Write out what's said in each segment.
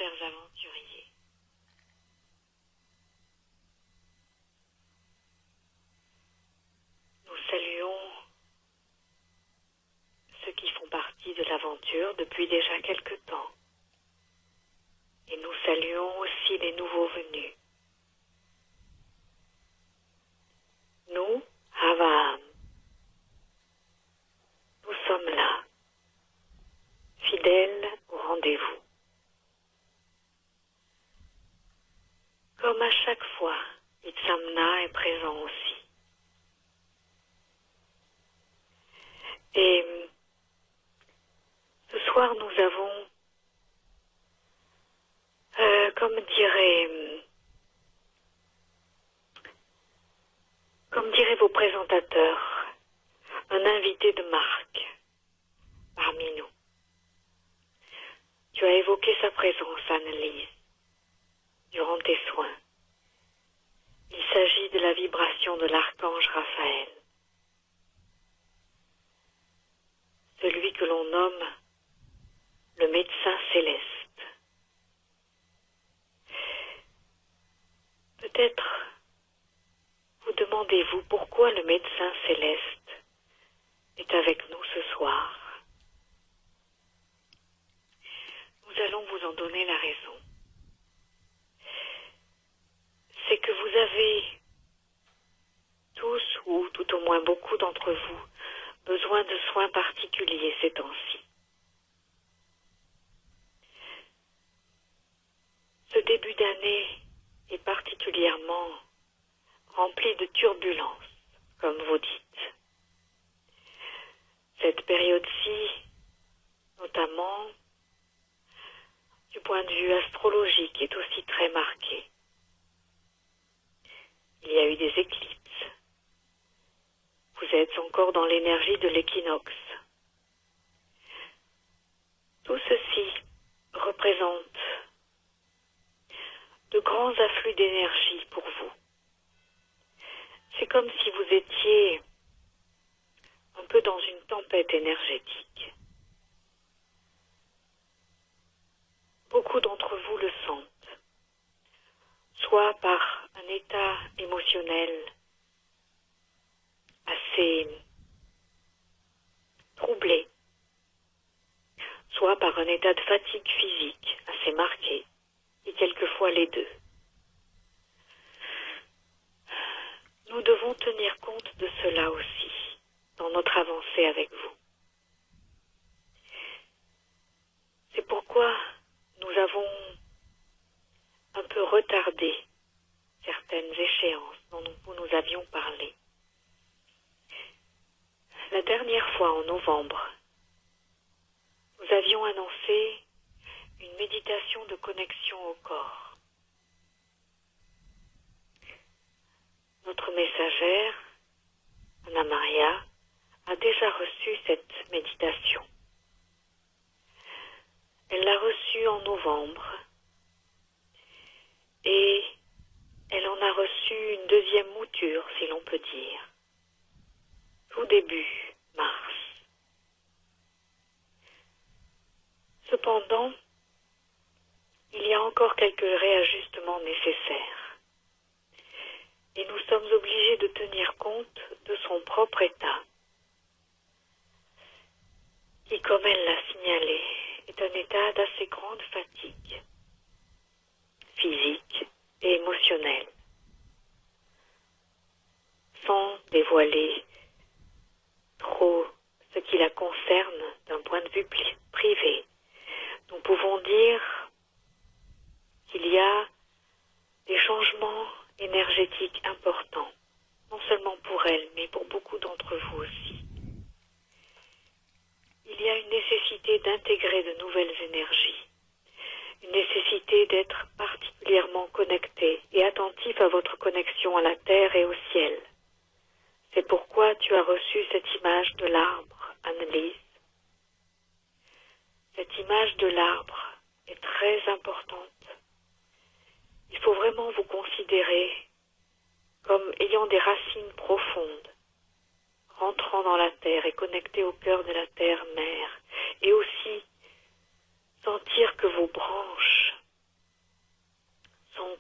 chers aventuriers. Nous saluons ceux qui font partie de l'aventure depuis déjà quelque temps. Et nous saluons aussi les nouveaux venus. Nous, Havaham, nous sommes là, fidèles au rendez-vous. Comme à chaque fois, Itzamna est présent aussi. Et ce soir, nous avons, comme diraient vos présentateurs, un invité de marque parmi nous. Tu as évoqué sa présence, Anne-Lise, durant tes soins. Il s'agit de la vibration de l'archange Raphaël, celui que l'on nomme le médecin céleste. Peut-être vous demandez-vous pourquoi le médecin céleste est avec nous ce soir. Nous allons vous en donner la raison. C'est que vous avez tous, ou tout au moins beaucoup d'entre vous, besoin de soins particuliers ces temps-ci. Ce début d'année est particulièrement rempli de turbulences, comme vous dites. Cette période-ci, notamment, du point de vue astrologique, est aussi très marquée. Il y a eu des éclipses. Vous êtes encore dans l'énergie de l'équinoxe. Tout ceci représente de grands afflux d'énergie pour vous. C'est comme si vous étiez un peu dans une tempête énergétique. Beaucoup d'entre vous le sentent, soit par un état émotionnel assez troublé, soit par un état de fatigue physique assez marqué, et quelquefois les deux. Nous devons tenir compte de cela aussi dans notre avancée avec vous. C'est pourquoi nous avons un peu retardé certaines échéances dont vous nous avions parlé. La dernière fois, en novembre, nous avions annoncé une méditation de connexion au corps. Notre messagère, Anna Maria, a déjà reçu cette méditation. Elle l'a reçue en novembre et elle en a reçu une deuxième mouture, si l'on peut dire, tout début mars. Cependant, il y a encore quelques réajustements nécessaires et nous sommes obligés de tenir compte de son propre état, qui, comme elle l'a signalé, est un état d'assez grande fatigue physique et émotionnelle. Sans dévoiler trop ce qui la concerne d'un point de vue privé, nous pouvons dire qu'il y a des changements énergétiques importants, non seulement pour elle, mais pour beaucoup d'entre vous aussi. Il y a une nécessité d'intégrer de nouvelles énergies, une nécessité d'être particulièrement connecté et attentif à votre connexion à la terre et au ciel. C'est pourquoi tu as reçu cette image de l'arbre, Anne-Lise. Cette image de l'arbre est très importante. Il faut vraiment vous considérer comme ayant des racines profondes, rentrant dans la terre et connecté au cœur de la terre-mère, et aussi sentir que vos branches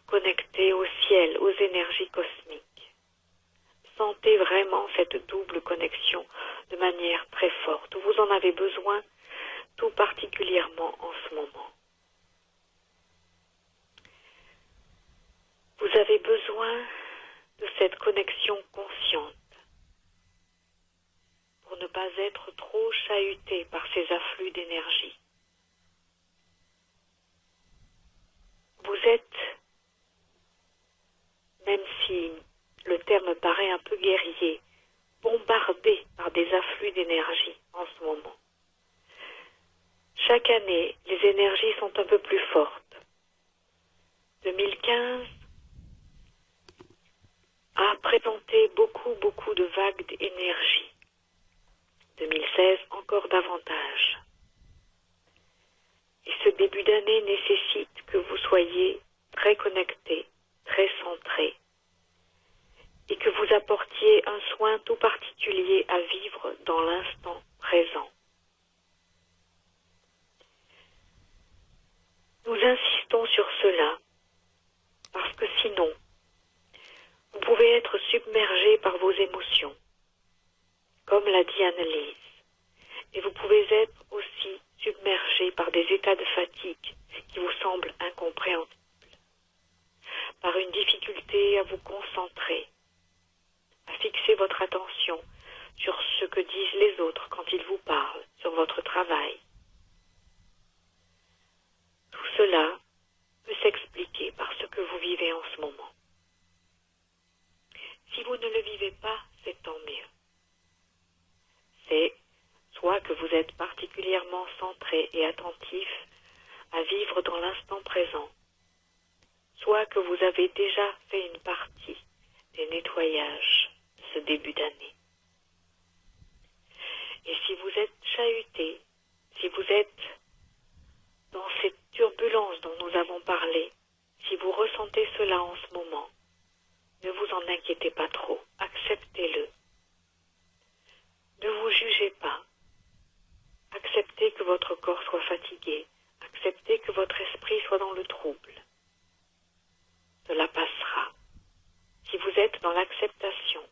connecté au ciel, aux énergies cosmiques. Sentez vraiment cette double connexion de manière très forte. Vous en avez besoin tout particulièrement en ce moment. Vous avez besoin de cette connexion consciente pour ne pas être trop chahuté par ces afflux d'énergie. Vous êtes, même si le terme paraît un peu guerrier, bombardé par des afflux d'énergie en ce moment. Chaque année, les énergies sont un peu plus fortes. 2015 a présenté beaucoup de vagues d'énergie. 2016 encore davantage. Et ce début d'année nécessite que vous soyez très connecté, très centré, et que vous apportiez un soin tout particulier à vivre dans l'instant présent. Nous insistons sur cela, parce que sinon, vous pouvez être submergé par vos émotions, comme l'a dit Annelise, et vous pouvez être aussi submergé par des états de fatigue qui vous semblent incompréhensibles, par une difficulté à vous concentrer, à fixer votre attention sur ce que disent les autres quand ils vous parlent, sur votre travail. Tout cela peut s'expliquer par ce que vous vivez en ce moment. Si vous ne le vivez pas, c'est tant mieux. C'est soit que vous êtes particulièrement centré et attentif à vivre dans l'instant présent, soit que vous avez déjà fait une partie des nettoyages de ce début d'année. Et si vous êtes chahuté, si vous êtes dans cette turbulence dont nous avons parlé, si vous ressentez cela en ce moment, ne vous en inquiétez pas trop, acceptez-le. Ne vous jugez pas. Acceptez que votre corps soit fatigué, acceptez que votre esprit soit dans le trouble. Cela passera. Si vous êtes dans l'acceptation,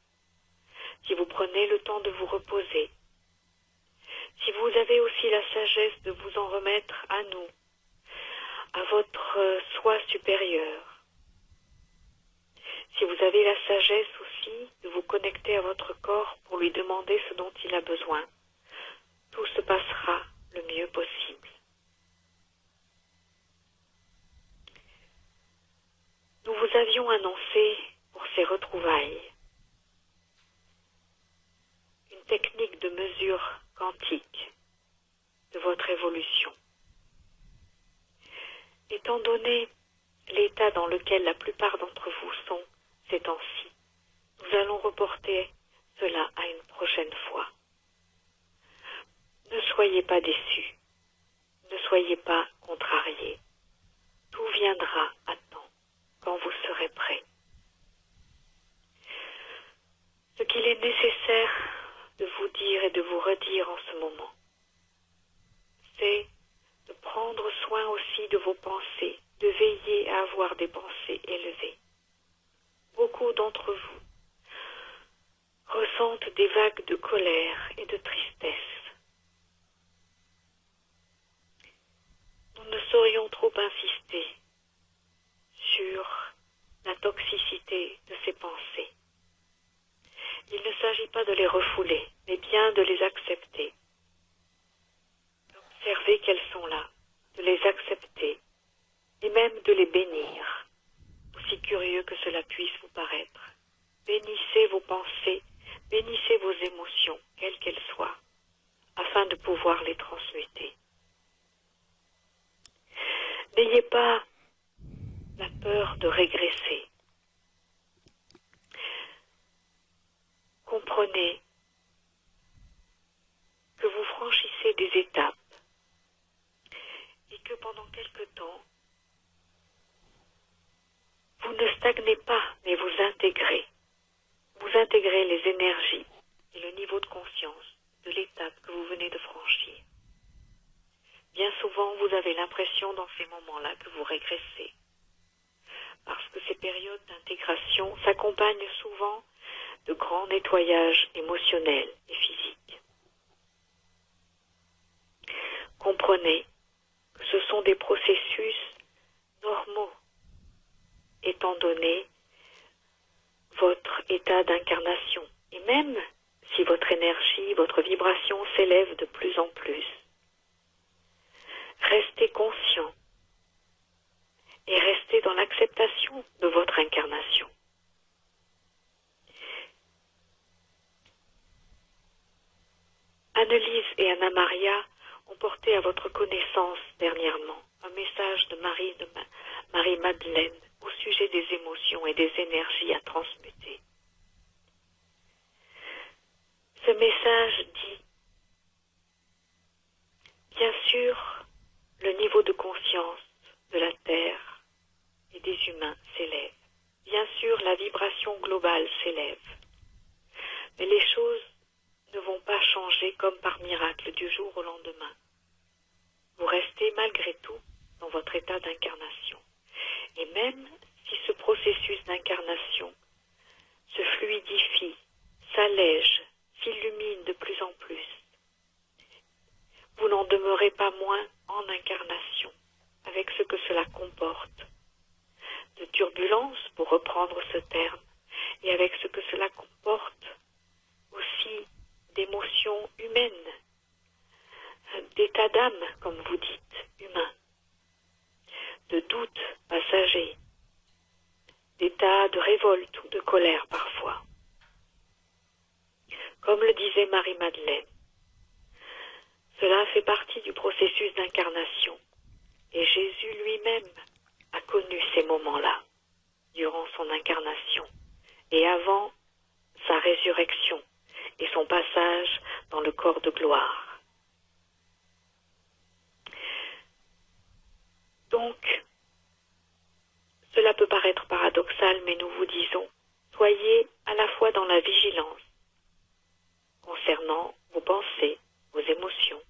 si vous prenez le temps de vous reposer, si vous avez aussi la sagesse de vous en remettre à nous, à votre soi supérieur, si vous avez la sagesse aussi de vous connecter à votre corps pour lui demander ce dont il a besoin, tout se passera le mieux possible. Nous vous avions annoncé pour ces retrouvailles une technique de mesure quantique de votre évolution. Étant donné l'état dans lequel la plupart d'entre vous sont ces temps-ci, nous allons reporter cela à une prochaine fois. Ne soyez pas déçus, ne soyez pas contrariés. Tout viendra à temps, quand vous serez prêts. Ce qu'il est nécessaire de vous dire et de vous redire en ce moment, c'est de prendre soin aussi de vos pensées, de veiller à avoir des pensées élevées. Beaucoup d'entre vous ressentent des vagues de colère et de tristesse. Nous ne saurions trop insister sur la toxicité de ces pensées. Il ne s'agit pas de les refouler, mais bien de les accepter. D'observer qu'elles sont là, de les accepter et même de les bénir, aussi curieux que cela puisse vous paraître. Bénissez vos pensées, bénissez vos émotions, quelles qu'elles soient, afin de pouvoir les transmuter. N'ayez pas la peur de régresser. Comprenez que vous franchissez des étapes et que pendant quelque temps, vous ne stagnez pas, mais vous intégrez. Vous intégrez les énergies et le niveau de conscience de l'étape que vous venez de franchir. Bien souvent, vous avez l'impression dans ces moments-là que vous régressez, parce intégration s'accompagne souvent de grands nettoyages émotionnels et physiques. Comprenez que ce sont des processus normaux, étant donné votre état d'incarnation. Et même si votre énergie, votre vibration s'élève de plus en plus, restez conscient et restez dans l'acceptation de votre incarnation. Annelise et Anna Maria ont porté à votre connaissance dernièrement un message de Marie-Madeleine au sujet des émotions et des énergies à transmuter. Ce message dit, bien sûr, le niveau de conscience de la Terre et des humains s'élève. Bien sûr, la vibration globale s'élève. Mais les choses ne vont pas changer comme par miracle du jour au lendemain. Vous restez malgré tout dans votre état d'incarnation. Et même si ce processus d'incarnation se fluidifie, s'allège, s'illumine de plus en plus, vous n'en demeurez pas moins en incarnation, avec ce que cela comporte de turbulence, pour reprendre ce terme, et avec ce que cela comporte aussi d'émotions humaines, d'état d'âme, comme vous dites, humain, de doute passager, d'état de révolte ou de colère parfois. Comme le disait Marie-Madeleine, cela fait partie du processus d'incarnation, et Jésus lui-même a connu ces moments-là durant son incarnation et avant sa résurrection et son passage dans le corps de gloire. Donc, cela peut paraître paradoxal, mais nous vous disons, soyez à la fois dans la vigilance concernant vos pensées, vos émotions,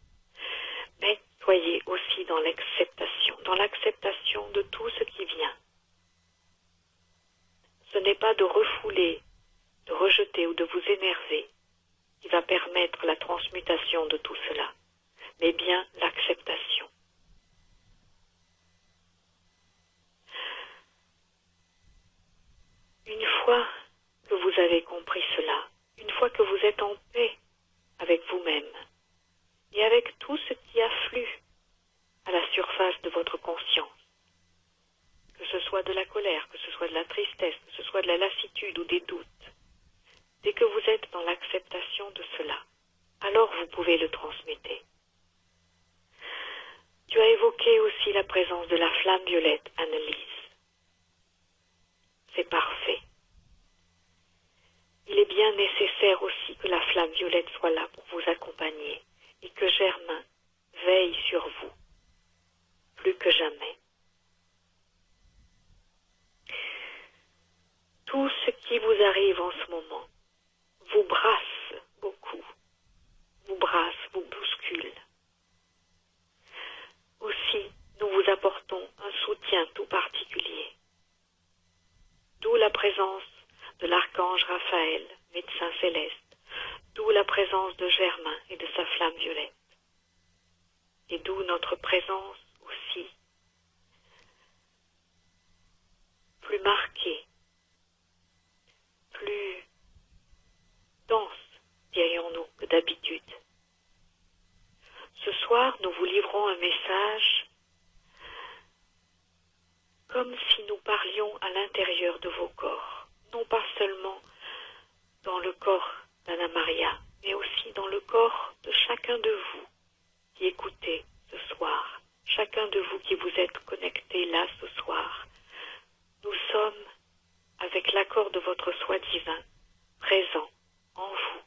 mais soyez aussi dans l'acceptation de tout ce qui vient. Ce n'est pas de refouler, de rejeter ou de vous énerver qui va permettre la transmutation de tout cela, mais bien l'acceptation. Une fois que vous avez compris cela, une fois que vous êtes en paix avec vous-même et avec tout ce qui afflue à la surface de votre conscience, que ce soit de la colère, que ce soit de la tristesse, que ce soit de la lassitude ou des doutes, dès que vous êtes dans l'acceptation de cela, alors vous pouvez le transmuter. Tu as évoqué aussi la présence de la flamme violette, Annelise. C'est parfait. Il est bien nécessaire aussi que la flamme violette soit là pour vous accompagner et que Germain veille sur vous, plus que jamais. Tout ce qui vous arrive en ce moment vous brasse beaucoup, vous brasse, vous bouscule. Aussi, nous vous apportons un soutien tout particulier. D'où la présence de l'archange Raphaël, médecin céleste, d'où la présence de Germain et de sa flamme violette, et d'où notre présence aussi plus marquée, plus dense, dirions-nous, que d'habitude. Ce soir, nous vous livrons un message comme si nous parlions à l'intérieur de vos corps, non pas seulement dans le corps d'Anna Maria, mais aussi dans le corps de chacun de vous qui écoutez ce soir, chacun de vous qui vous êtes connectés là ce soir. Nous sommes, avec l'accord de votre soi divin, présents en vous,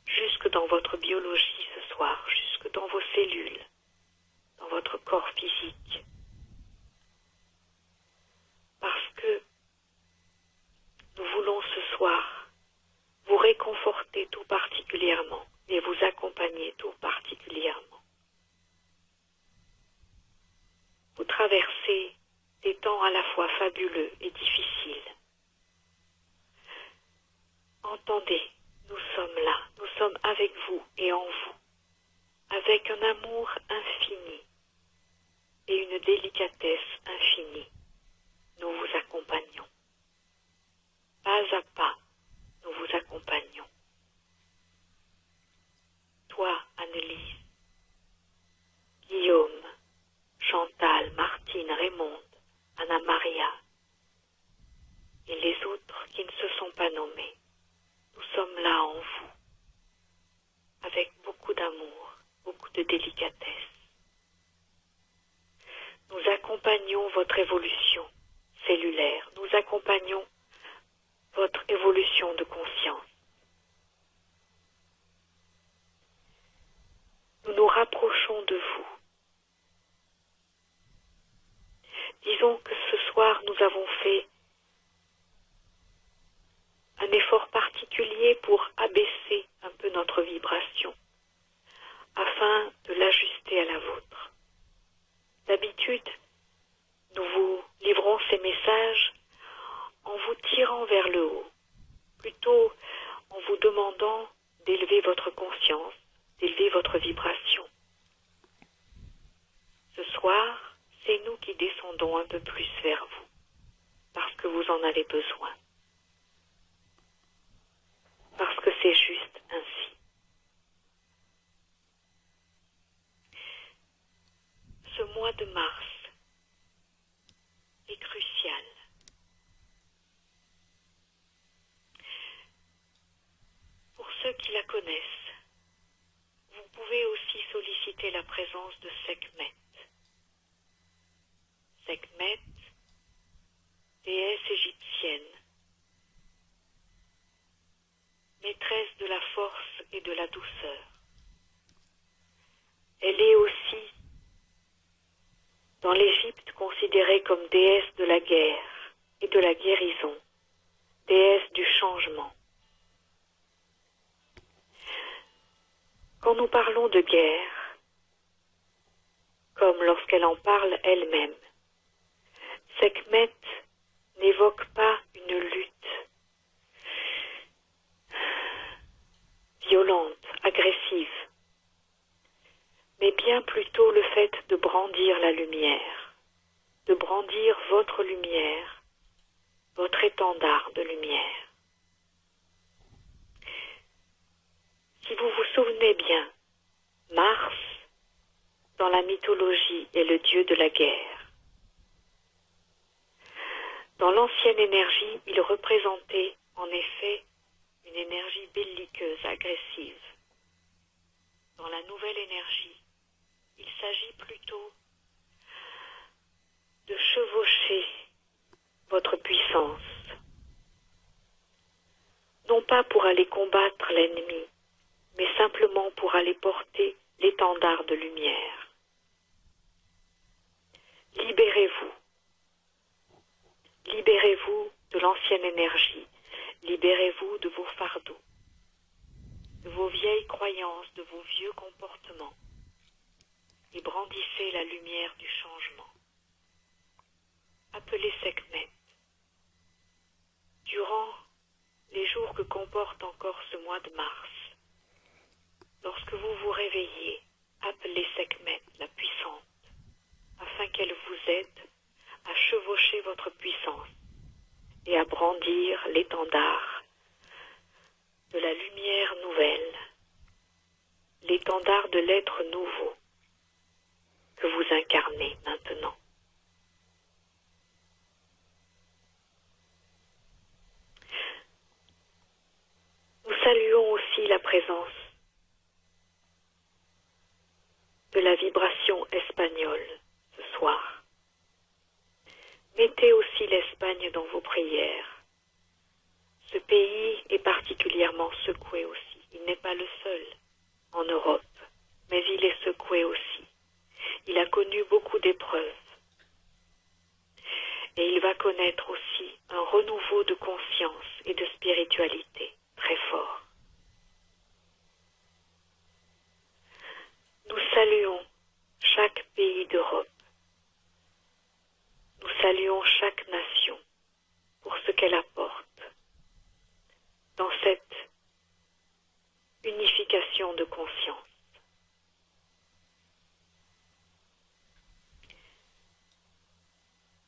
jusque dans votre biologie ce soir, jusque dans vos cellules, dans votre corps physique. Parce que nous voulons ce soir vous réconforter tout particulièrement et vous accompagner tout particulièrement. Vous traversez des temps à la fois fabuleux et difficiles. sommes avec vous et en vous, avec un amour infini et une délicatesse infinie. Nous vous accompagnons. Pas à pas, nous vous accompagnons. Toi, Annelise, Guillaume, Chantal, Martine, Raymonde, Anna-Maria et les autres qui ne se sont pas nommés. Nous sommes là en vous, avec beaucoup d'amour, beaucoup de délicatesse. Nous accompagnons votre évolution cellulaire, nous accompagnons votre évolution de conscience. Nous nous rapprochons de vous. Disons que ce soir, nous avons fait un effort particulier pour abaisser un peu notre vibration, afin de l'ajuster à la vôtre. D'habitude, nous vous livrons ces messages en vous tirant vers le haut, plutôt en vous demandant d'élever votre conscience, d'élever votre vibration. Ce soir, c'est nous qui descendons un peu plus vers vous, parce que vous en avez besoin. Parce que c'est juste ainsi. Ce mois de mars est crucial. Pour ceux qui la connaissent, vous pouvez aussi solliciter la présence de Sekhmet. Sekhmet, déesse égyptienne, maîtresse de la force et de la douceur. Elle est aussi, dans l'Égypte, considérée comme déesse de la guerre et de la guérison, déesse du changement. Quand nous parlons de guerre, comme lorsqu'elle en parle elle-même, Sekhmet n'évoque pas une lutte violente, agressive, mais bien plutôt le fait de brandir la lumière, de brandir votre lumière, votre étendard de lumière. Si vous vous souvenez bien, Mars, dans la mythologie, est le dieu de la guerre. Dans l'ancienne énergie, il représentait en effet une énergie belliqueuse, agressive. Dans la nouvelle énergie, il s'agit plutôt de chevaucher votre puissance, non pas pour aller combattre l'ennemi, mais simplement pour aller porter l'étendard de lumière. Libérez-vous. Libérez-vous de l'ancienne énergie. Libérez-vous de vos fardeaux, de vos vieilles croyances, de vos vieux comportements, et brandissez la lumière du changement. Appelez Sekhmet. Durant les jours que comporte encore ce mois de mars, lorsque vous vous réveillez, appelez Sekhmet, la puissante, afin qu'elle vous aide à chevaucher votre puissance et à brandir l'étendard de la lumière nouvelle, l'étendard de l'être nouveau que vous incarnez maintenant. Nous saluons aussi la présence de la vibration espagnole ce soir. Mettez aussi l'Espagne dans vos prières. Ce pays est particulièrement secoué aussi. Il n'est pas le seul en Europe, mais il est secoué aussi. Il a connu beaucoup d'épreuves. Et il va connaître aussi un renouveau de conscience et de spiritualité très fort. Nous saluons chaque pays d'Europe. Nous saluons chaque nation pour ce qu'elle apporte dans cette unification expansion de conscience.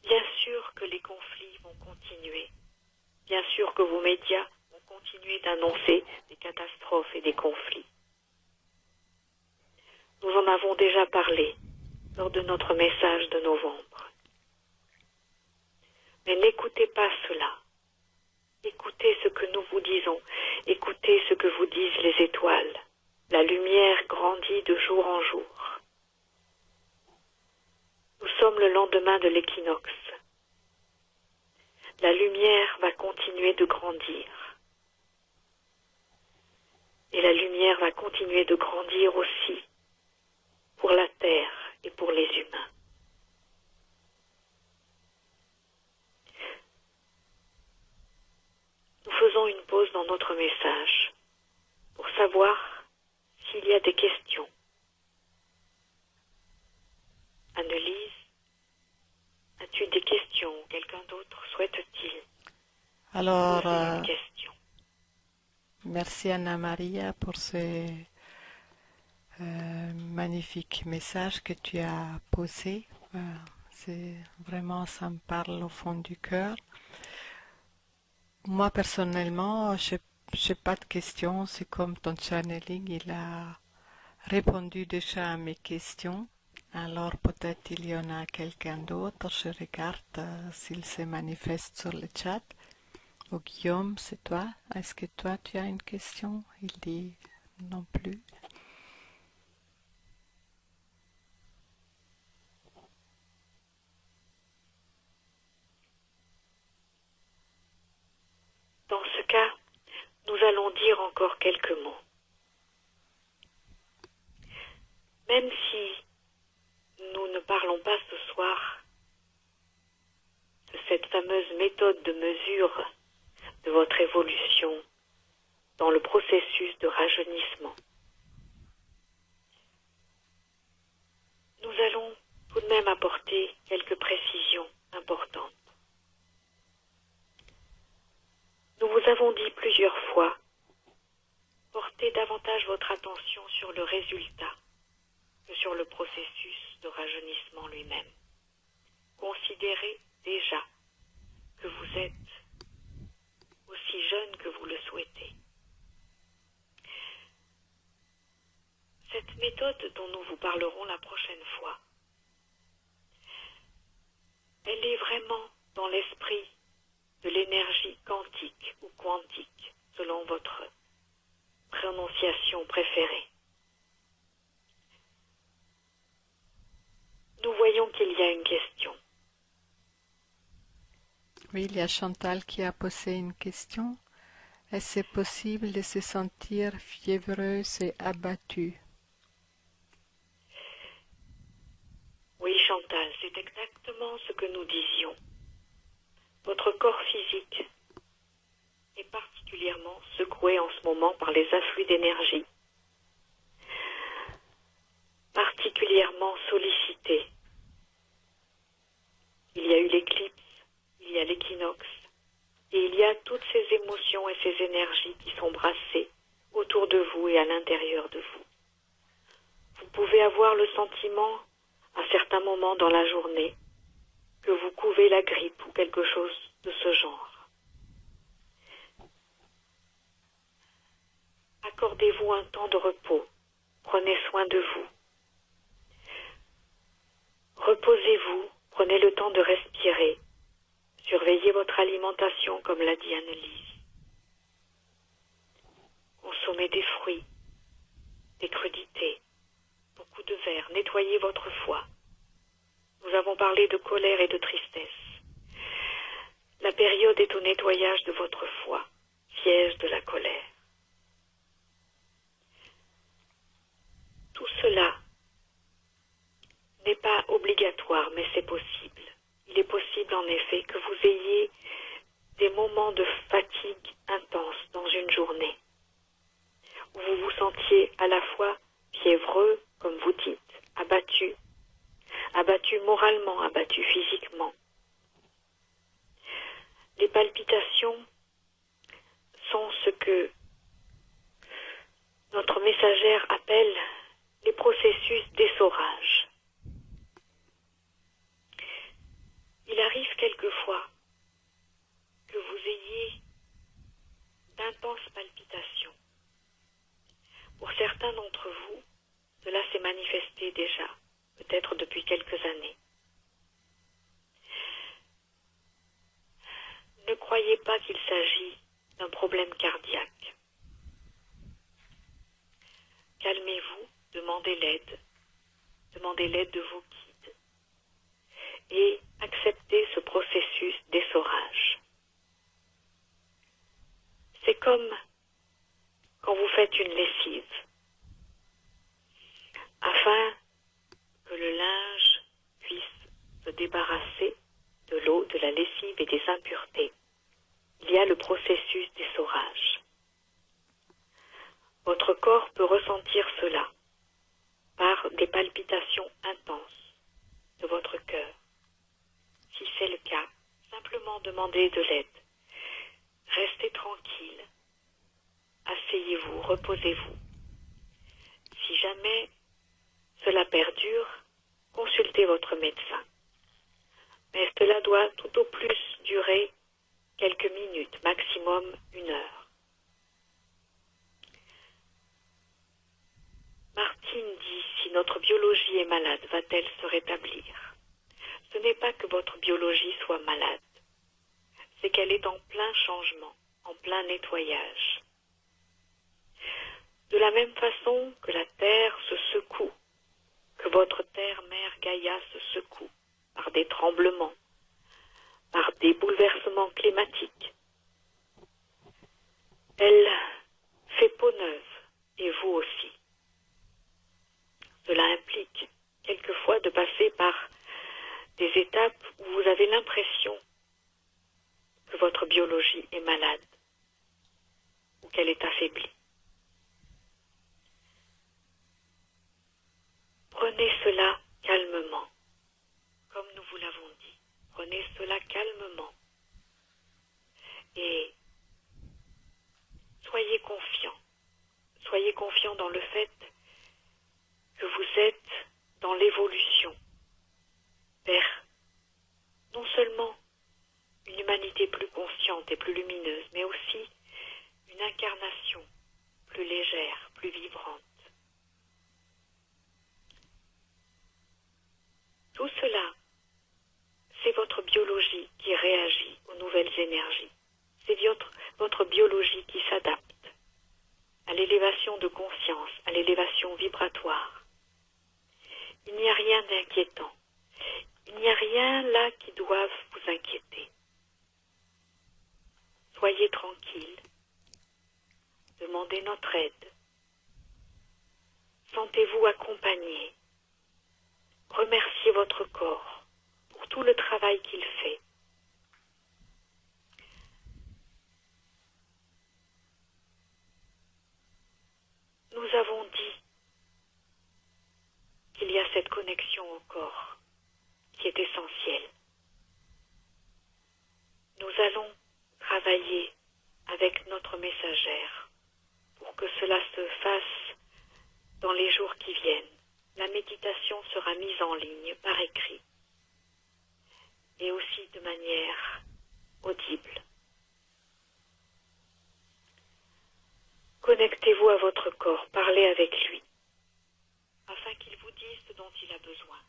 Bien sûr que les conflits vont continuer. Bien sûr que vos médias vont continuer d'annoncer des catastrophes et des conflits. Nous en avons déjà parlé lors de notre message de novembre. Mais n'écoutez pas cela. Écoutez ce que nous vous disons. Écoutez ce que vous disent les étoiles. La lumière grandit de jour en jour. Nous sommes le lendemain de l'équinoxe. La lumière va continuer de grandir. Et la lumière va continuer de grandir aussi pour la Terre et pour les humains. Nous faisons une pause dans notre message pour savoir s'il y a des questions. Annelise, as-tu des questions? Quelqu'un d'autre souhaite-t-il Alors, poser une question? merci Anna Maria pour ce magnifique message que tu as posé. C'est vraiment, ça me parle au fond du cœur. Moi personnellement, je n'ai pas de questions. C'est comme ton channeling, il a répondu déjà à mes questions. Alors peut-être il y en a quelqu'un d'autre. Je regarde s'il se manifeste sur le chat. Ou Guillaume, c'est toi? Est-ce que toi tu as une question? Il dit non plus. Dans ce cas, nous allons dire encore quelques mots. Même si nous ne parlons pas ce soir de cette fameuse méthode de mesure de votre évolution dans le processus de rajeunissement, nous allons tout de même apporter quelques précisions importantes. Nous vous avons dit plusieurs fois, portez davantage votre attention sur le résultat que sur le processus de rajeunissement lui-même. Considérez déjà que vous êtes aussi jeune que vous le souhaitez. Cette méthode dont nous vous parlerons la prochaine fois, elle est vraiment dans l'esprit de l'énergie quantique ou quantique, selon votre prononciation préférée. Nous voyons qu'il y a une question. Oui, il y a Chantal qui a posé une question. Est-ce possible de se sentir fiévreuse et abattue? Oui, Chantal, c'est exactement ce que nous disions. Votre corps physique est particulièrement secoué en ce moment par les afflux d'énergie, particulièrement sollicité. Il y a eu l'éclipse, il y a l'équinoxe, et il y a toutes ces émotions et ces énergies qui sont brassées autour de vous et à l'intérieur de vous. Vous pouvez avoir le sentiment, à certains moments dans la journée, que vous couvez la grippe ou quelque chose de ce genre. Accordez-vous un temps de repos. Prenez soin de vous. Reposez-vous. Prenez le temps de respirer. Surveillez votre alimentation, comme l'a dit Annelise. Consommez des fruits, des crudités, beaucoup de verre. Nettoyez votre foie. Nous avons parlé de colère et de tristesse. La période est au nettoyage de votre foie, siège de la colère. Tout cela n'est pas obligatoire, mais c'est possible. Il est possible en effet que vous ayez des moments de fatigue intense dans une journée, où vous vous sentiez à la fois fiévreux, comme vous dites, abattu moralement, abattu physiquement. Les palpitations sont ce que notre message messagère appelle les processus d'essorage. Il arrive quelquefois que vous ayez d'intenses palpitations. Pour certains d'entre vous, cela s'est manifesté déjà, peut-être depuis quelques années. Ne croyez pas qu'il s'agit d'un problème cardiaque. Calmez-vous, demandez l'aide de vos guides et acceptez ce processus d'essorage. C'est comme quand vous faites une lessive. Afin que le linge puisse se débarrasser de l'eau, de la lessive et des impuretés, il y a le processus d'essorage. Votre corps peut ressentir cela par des palpitations intenses de votre cœur. Si c'est le cas, simplement demandez de l'aide. Restez tranquille. Asseyez-vous, reposez-vous. Si jamais cela perdure, consultez votre médecin. Mais cela doit tout au plus durer quelques minutes, maximum 1 heure. Martine dit, si notre biologie est malade, va-t-elle se rétablir? Ce n'est pas que votre biologie soit malade, c'est qu'elle est en plein changement, en plein nettoyage. De la même façon que la terre se secoue, que votre terre-mère Gaïa se secoue par des tremblements, par des bouleversements climatiques. Elle fait peau neuve, et vous aussi. Cela implique quelquefois de passer par des étapes où vous avez l'impression que votre biologie est malade ou qu'elle est affaiblie. Prenez cela calmement, comme nous vous l'avons dit. Prenez cela calmement et soyez confiants. Soyez confiants dans le fait que vous êtes dans l'évolution vers non seulement une humanité plus consciente et plus lumineuse, mais aussi une incarnation plus légère, plus vibrante. Tout cela, c'est votre biologie qui réagit aux nouvelles énergies. C'est votre biologie qui s'adapte à l'élévation de conscience, à l'élévation vibratoire. Il n'y a rien d'inquiétant. Il n'y a rien là qui doive vous inquiéter. Soyez tranquille. Demandez notre aide. Sentez-vous accompagné. Remerciez votre corps pour tout le travail qu'il fait. Nous avons dit qu'il y a cette connexion au corps qui est essentielle. Nous allons travailler avec notre messagère pour que cela se fasse dans les jours qui viennent. La méditation sera mise en ligne par écrit et aussi de manière audible. Connectez-vous à votre corps, parlez avec lui, afin qu'il vous dise ce dont il a besoin,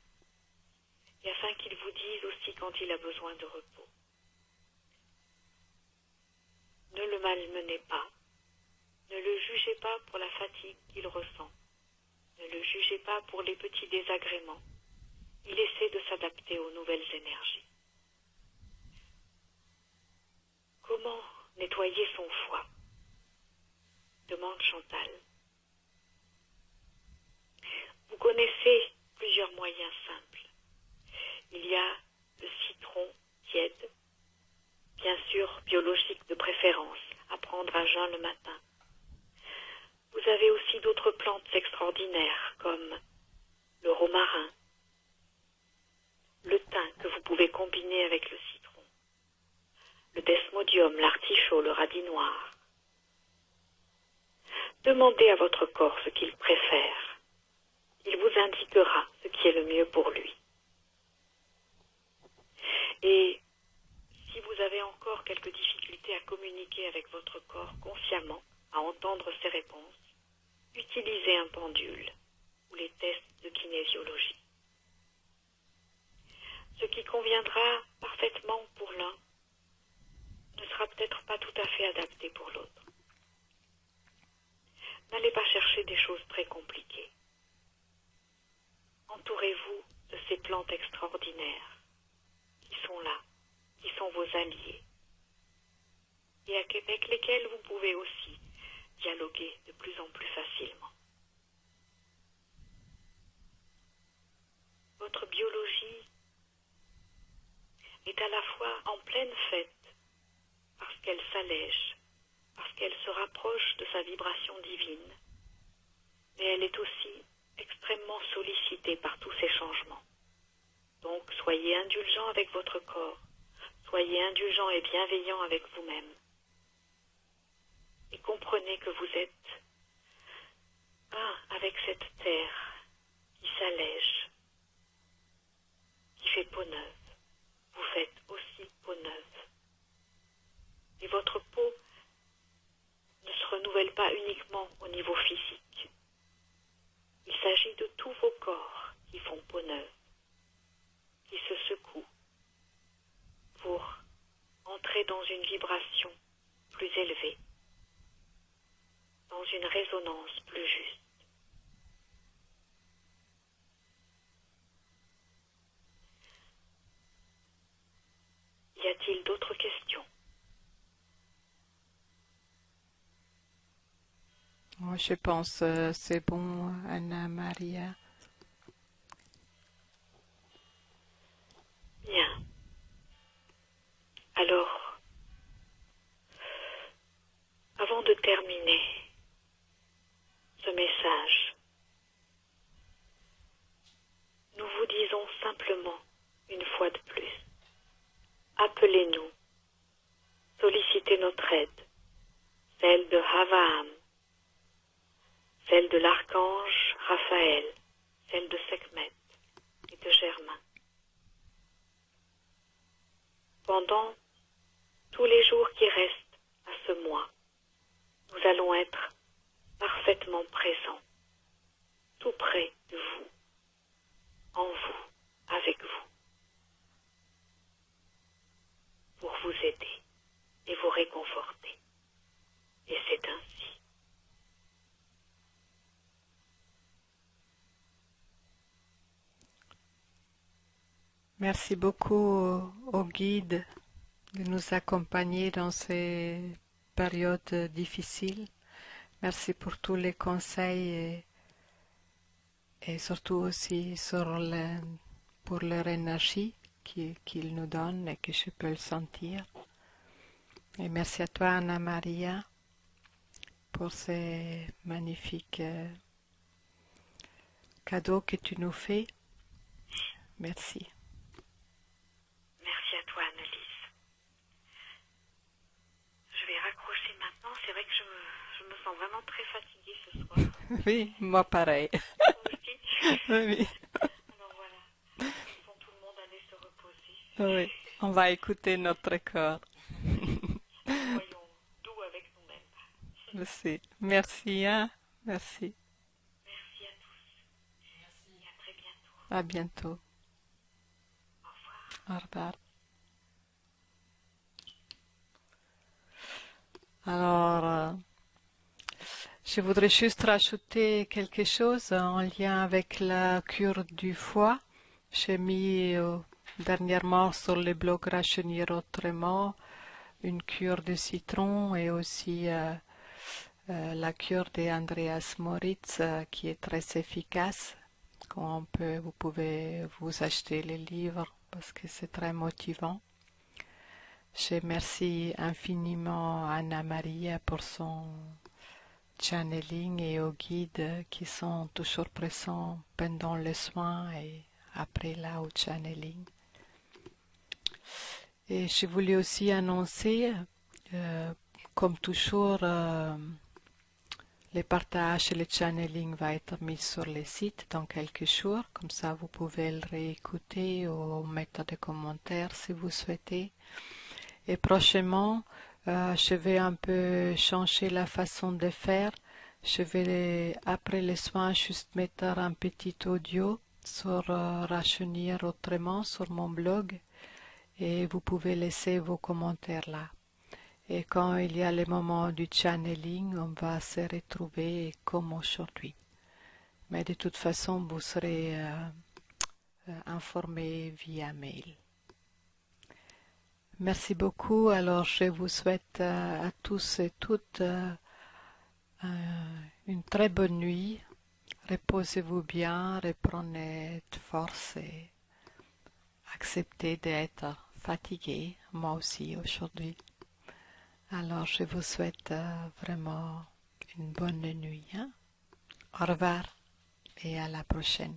et afin qu'il vous dise aussi quand il a besoin de repos. Ne le malmenez pas, ne le jugez pas pour la fatigue qu'il ressent, ne le jugez pas pour les petits désagréments. Il essaie de s'adapter aux nouvelles énergies. Comment nettoyer son foie? Demande Chantal. Vous connaissez plusieurs moyens simples. Il y a le citron tiède, bien sûr biologique de préférence, à prendre à jeun le matin. Vous avez aussi d'autres plantes extraordinaires comme le romarin, le thym que vous pouvez combiner avec le citron, le desmodium, l'artichaut, le radis noir. De demandez à votre corps ce qu'il préfère. Il vous indiquera ce qui est le mieux pour lui. Et si vous avez encore quelques difficultés à communiquer avec votre corps consciemment, à entendre ses réponses, utilisez un pendule ou les tests de kinésiologie. Ce qui conviendra parfaitement pour l'un ne sera peut-être pas tout à fait adapté pour l'autre. N'allez pas chercher des choses très compliquées. Entourez-vous de ces plantes extraordinaires qui sont là, qui sont vos alliés, et avec lesquels vous pouvez aussi dialoguer de plus en plus facilement. Votre biologie est à la fois en pleine fête, parce qu'elle s'allège, parce qu'elle se rapproche de sa vibration divine, mais elle est aussi extrêmement sollicitée par tous ces changements. Donc, soyez indulgent avec votre corps, soyez indulgent et bienveillant avec vous-même, et comprenez que vous êtes un avec cette terre qui s'allège, qui fait peau neuve. Vous faites aussi peau neuve. Et votre peau ne se renouvelle pas uniquement au niveau physique. Il s'agit de tous vos corps qui font peau neuve, qui se secouent pour entrer dans une vibration plus élevée, dans une résonance plus juste. Y a-t-il d'autres questions? Moi, je pense c'est bon, Anna Maria. Bien. Alors, avant de terminer ce message, nous vous disons simplement une fois de plus, appelez-nous, sollicitez notre aide, celle de Havaam, celle de l'archange Raphaël, celle de Sekhmet et de Germain. Pendant tous les jours qui restent à ce mois, nous allons être parfaitement présents, tout près de vous, en vous, avec vous, pour vous aider et vous réconforter. Et c'est ainsi. Merci beaucoup au guide de nous accompagner dans ces périodes difficiles. Merci pour tous les conseils et surtout aussi pour leur énergie qu'ils nous donnent et que je peux le sentir. Et merci à toi, Anna Maria, pour ces magnifiques cadeaux que tu nous fais. Merci. Merci à toi, Annelise. Je vais raccrocher maintenant. C'est vrai que je me sens vraiment très fatiguée ce soir. Oui, moi pareil. Toi aussi. Oui. Alors voilà, laissons tout le monde aller se reposer. Oui, on va écouter notre corps. Soyons doux avec nous-mêmes. Merci. Merci, hein? Merci. Merci à tous. Et à très bientôt. À bientôt. Au revoir. Au revoir. Alors, je voudrais juste rajouter quelque chose en lien avec la cure du foie. J'ai mis dernièrement sur le blog Rajeunir autrement une cure de citron et aussi la cure d'Andreas Moritz qui est très efficace. Vous pouvez vous acheter les livres parce que c'est très motivant. Je remercie infiniment Anna Maria pour son channeling et aux guides qui sont toujours présents pendant les soins et après là au channeling. Et je voulais aussi annoncer, comme toujours, Les partages et le channeling va être mis sur le site dans quelques jours, comme ça vous pouvez le réécouter ou mettre des commentaires si vous souhaitez. Et prochainement, je vais un peu changer la façon de faire. Je vais, après les soins, juste mettre un petit audio sur Rajeunir autrement sur mon blog et vous pouvez laisser vos commentaires là. Et quand il y a le moment du channeling, on va se retrouver comme aujourd'hui. Mais de toute façon, vous serez informé via mail. Merci beaucoup. Alors, je vous souhaite à tous et toutes une très bonne nuit. Reposez-vous bien, reprenez de force et acceptez d'être fatigué, moi aussi aujourd'hui. Alors, je vous souhaite vraiment une bonne nuit. Hein? Au revoir et à la prochaine.